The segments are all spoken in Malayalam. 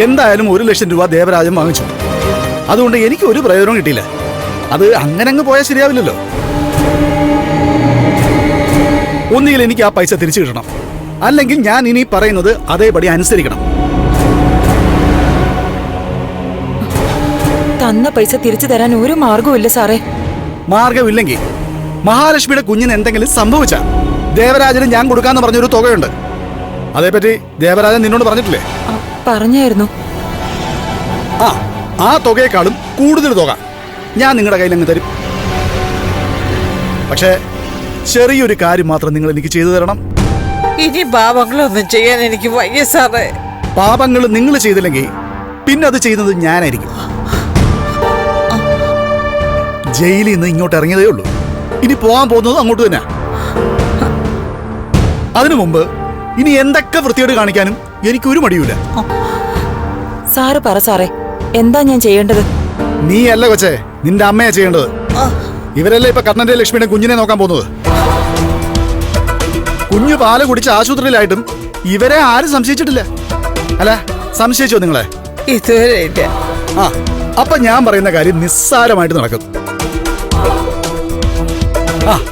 എന്തായാലും 1 ലക്ഷം രൂപ ദേവരാജൻ വാങ്ങിച്ചു. അതുകൊണ്ട് എനിക്ക് ഒരു പ്രയോജനം കിട്ടിയില്ല. അത് അങ്ങനെ അങ്ങ് പോയാൽ ശരിയാവില്ലല്ലോ. ഒന്നുകിൽ എനിക്ക് ആ പൈസ തിരിച്ചു കിട്ടണം, അല്ലെങ്കിൽ ഞാൻ ഇനി പറയുന്നത് അതേപടി അനുസരിക്കണം. തന്ന പൈസ തിരിച്ചു തരാൻ ഒരു മാർഗവും സാറേ. മാർഗമില്ലെങ്കിൽ മഹാലക്ഷ്മിയുടെ കുഞ്ഞിന് എന്തെങ്കിലും സംഭവിച്ച ദേവരാജന് ഞാൻ കൊടുക്കാന്ന് പറഞ്ഞൊരു തുകയുണ്ട്. അതേപറ്റി ദേവരാജൻ നിന്നോട് പറഞ്ഞിട്ടില്ലേ? പറഞ്ഞായിരുന്നു. ആ തുകയെക്കാളും കൂടുതൽ തുക ഞാൻ നിങ്ങളുടെ കയ്യിൽ അങ്ങ് തരും. പക്ഷേ ചെറിയൊരു കാര്യം മാത്രം നിങ്ങൾ എനിക്ക് ചെയ്തു തരണം. ഇനി പാപങ്ങളൊന്നും ചെയ്യാൻ എനിക്ക് വയ്യ സാറേ. പാപങ്ങൾ നിങ്ങൾ ചെയ്തില്ലെങ്കിൽ പിന്നെ അത് ചെയ്യുന്നത് ഞാനായിരിക്കും. ജയിലിൽ നിന്ന് ഇങ്ങോട്ട് ഇറങ്ങിയതേ ഉള്ളൂ. ഇനി പോകാൻ പോകുന്നത് അങ്ങോട്ട് തന്നെ. അതിനു മുമ്പ് ഇനി എന്തൊക്കെ വൃത്തിയോട് കാണിക്കാനും എനിക്കൊരു മടിയൂല. സാറ് പറ സാറേ, എന്താ ഞാൻ ചെയ്യേണ്ടത്? നീ അല്ല കൊച്ചേ, നിന്റെ അമ്മയാ ചെയ്യേണ്ടത്. ഇവരല്ലേ ഇപ്പൊ കണ്ണന്റെ ലക്ഷ്മിയുടെ കുഞ്ഞിനെ നോക്കാൻ പോകുന്നത്. കുഞ്ഞു പാല് കുടിച്ച് ആശുപത്രിയിലായിട്ടും ഇവരെ ആരും സംശയിച്ചിട്ടില്ല. അല്ല, സംശയിച്ചോ നിങ്ങളെ? ഇതുവരെ ഇല്ല. അപ്പൊ ഞാൻ പറയുന്ന കാര്യം നിസ്സാരമായിട്ട് നടക്കും.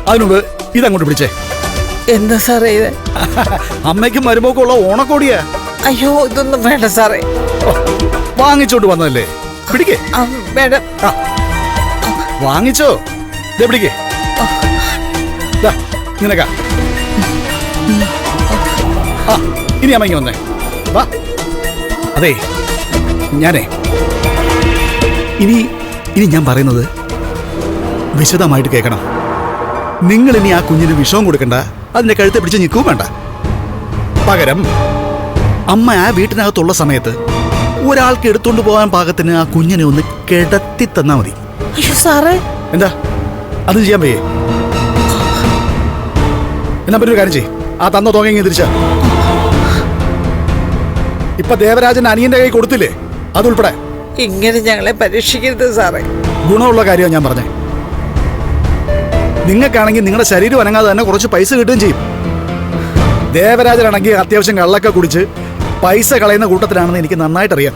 അതിനുമുമ്പ് ഇതങ്ങോട്ട് പിടിച്ചേ. എന്താ സാറേ ഇത്? അമ്മയ്ക്കും മരുമോക്കുള്ള ഓണക്കോടിയാ. അയ്യോ, ഇതൊന്നും വേണ്ട സാറേ. വാങ്ങിച്ചോണ്ട് വന്നതല്ലേ, പിടിക്കേ. മേഡം വാങ്ങിച്ചോ, പിടിക്കേ. നിനക്കാ. ഇനി അമ്മ വന്നേ. വാ. അതെ, ഞാനേ ഇനി ഞാൻ പറയുന്നത് വിശദമായിട്ട് കേൾക്കണം. നിങ്ങൾ ഇനി ആ കുഞ്ഞിന് വിഷവും കൊടുക്കണ്ട, അതിന്റെ കഴുത്തെ പിടിച്ച് നിൽക്കുകയും വേണ്ട. പകരം അമ്മ ആ വീട്ടിനകത്തുള്ള സമയത്ത് ഒരാൾക്ക് എടുത്തോണ്ട് പോകാൻ പാകത്തിന് ആ കുഞ്ഞിനെ ഒന്ന് കിടത്തി തന്നാ മതി. അയ്യോ സാറേ. എന്താ അത് ചെയ്യാൻ വയ്യേ? എന്നാ പറ്റൊരു കാര്യം ചെയ്യ്, ആ തന്ന തുക ഇങ്ങനെ തിരിച്ചാ. ഇപ്പൊ ദേവരാജൻ അനിയന്റെ കൈ കൊടുത്തില്ലേ, അതുൾപ്പെടെ. ഇങ്ങനെ ഞങ്ങളെ പരീക്ഷിക്കരുത് സാറേ. ഗുണമുള്ള കാര്യമാണ് ഞാൻ പറഞ്ഞേ. നിങ്ങൾക്കാണെങ്കിൽ നിങ്ങളുടെ ശരീരം അനങ്ങാതെ തന്നെ കുറച്ച് പൈസ കിട്ടുകയും ചെയ്യും. ദേവരാജനാണെങ്കിൽ അത്യാവശ്യം കള്ളൊക്കെ കുടിച്ച് പൈസ കളയുന്ന കൂട്ടത്തിലാണെന്ന് എനിക്ക് നന്നായിട്ടറിയാം.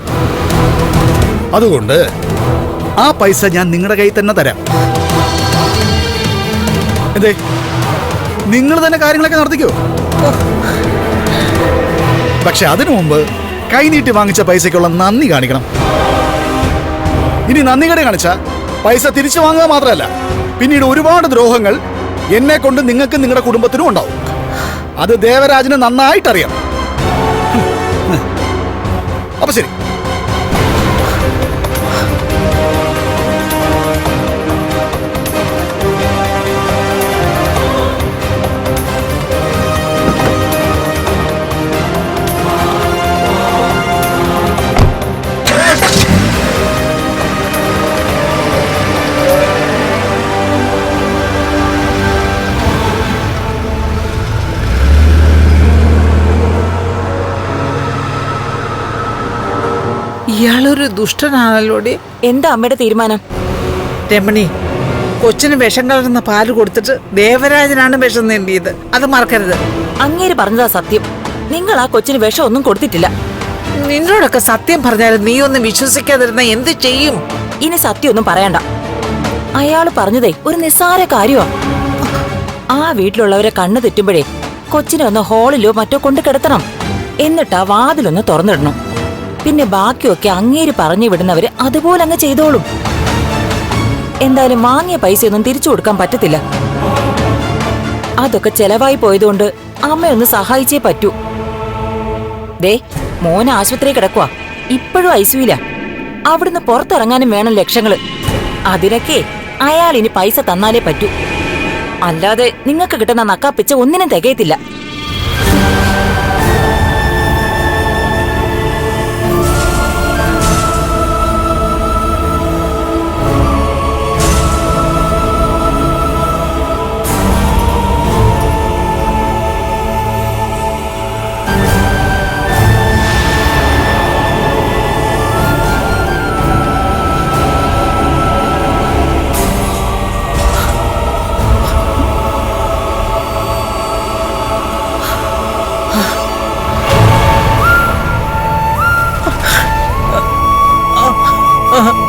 അതുകൊണ്ട് ആ പൈസ ഞാൻ നിങ്ങളുടെ കയ്യിൽ തന്നെ തരാം. എന്തേ, നിങ്ങൾ തന്നെ കാര്യങ്ങളൊക്കെ നടത്തിക്കോ. പക്ഷെ അതിനു മുമ്പ് കൈനീട്ടി വാങ്ങിച്ച പൈസക്കുള്ള നന്ദി കാണിക്കണം. ഇനി നന്ദി കട കാണിച്ച പൈസ തിരിച്ചു വാങ്ങുക മാത്രമല്ല, പിന്നീട് ഒരുപാട് ദ്രോഹങ്ങൾ എന്നെ കൊണ്ട് നിങ്ങൾക്ക് നിങ്ങളുടെ കുടുംബത്തിനും ഉണ്ടാവും. അത് ദേവരാജന് നന്നായിട്ടറിയാം. അപ്പൊ ശരി. ഇയാളൊരു ദുഷ്ടനാണല്ലോടി. എന്താ അമ്മയുടെ തീരുമാനം? രമണി, കൊച്ചിന് വിഷം കലർന്ന പാല് കൊടുത്തിട്ട് ദേവരാജനാണ് വിഷം നേടിയത്, അത് മറക്കരുത്. അങ്ങേര് പറഞ്ഞതാ സത്യം. നിങ്ങൾ ആ കൊച്ചിന് വിഷം ഒന്നും കൊടുത്തിട്ടില്ല. നിന്നോടൊക്കെ സത്യം പറഞ്ഞാലും നീ ഒന്നും വിശ്വസിക്കാതിരുന്ന എന്ത് ചെയ്യും? ഇനി സത്യമൊന്നും പറയണ്ട. അയാള് പറഞ്ഞതേ ഒരു നിസ്സാര കാര്യമാ. ആ വീട്ടിലുള്ളവരെ കണ്ണു തെറ്റുമ്പോഴേ കൊച്ചിനെ ഒന്ന് ഹാളിലോ മറ്റോ കൊണ്ട് കിടത്തണം. എന്നിട്ടാ വാതിലൊന്ന് തുറന്നിടണം. പിന്നെ ബാക്കിയൊക്കെ അങ്ങേര് പറഞ്ഞു വിടുന്നവര് അതുപോലെ അങ്ങ് ചെയ്തോളും. എന്തായാലും വാങ്ങിയ പൈസയൊന്നും തിരിച്ചു കൊടുക്കാൻ പറ്റത്തില്ല. അതൊക്കെ ചെലവായി പോയതുകൊണ്ട് അമ്മയൊന്ന് സഹായിച്ചേ പറ്റൂ. ദേ, മോൻ ആശുപത്രി കിടക്കുവാ, ഇപ്പോഴും ഐസിയുല. അവിടുന്ന് പുറത്തിറങ്ങാനും വേണം ലക്ഷങ്ങള്. അതിനൊക്കെ അയാൾ ഇനി പൈസ തന്നാലേ പറ്റൂ. അല്ലാതെ നിങ്ങൾക്ക് കിട്ടുന്ന നക്കാപ്പിച്ച ഒന്നിനും തികയത്തില്ല. ആ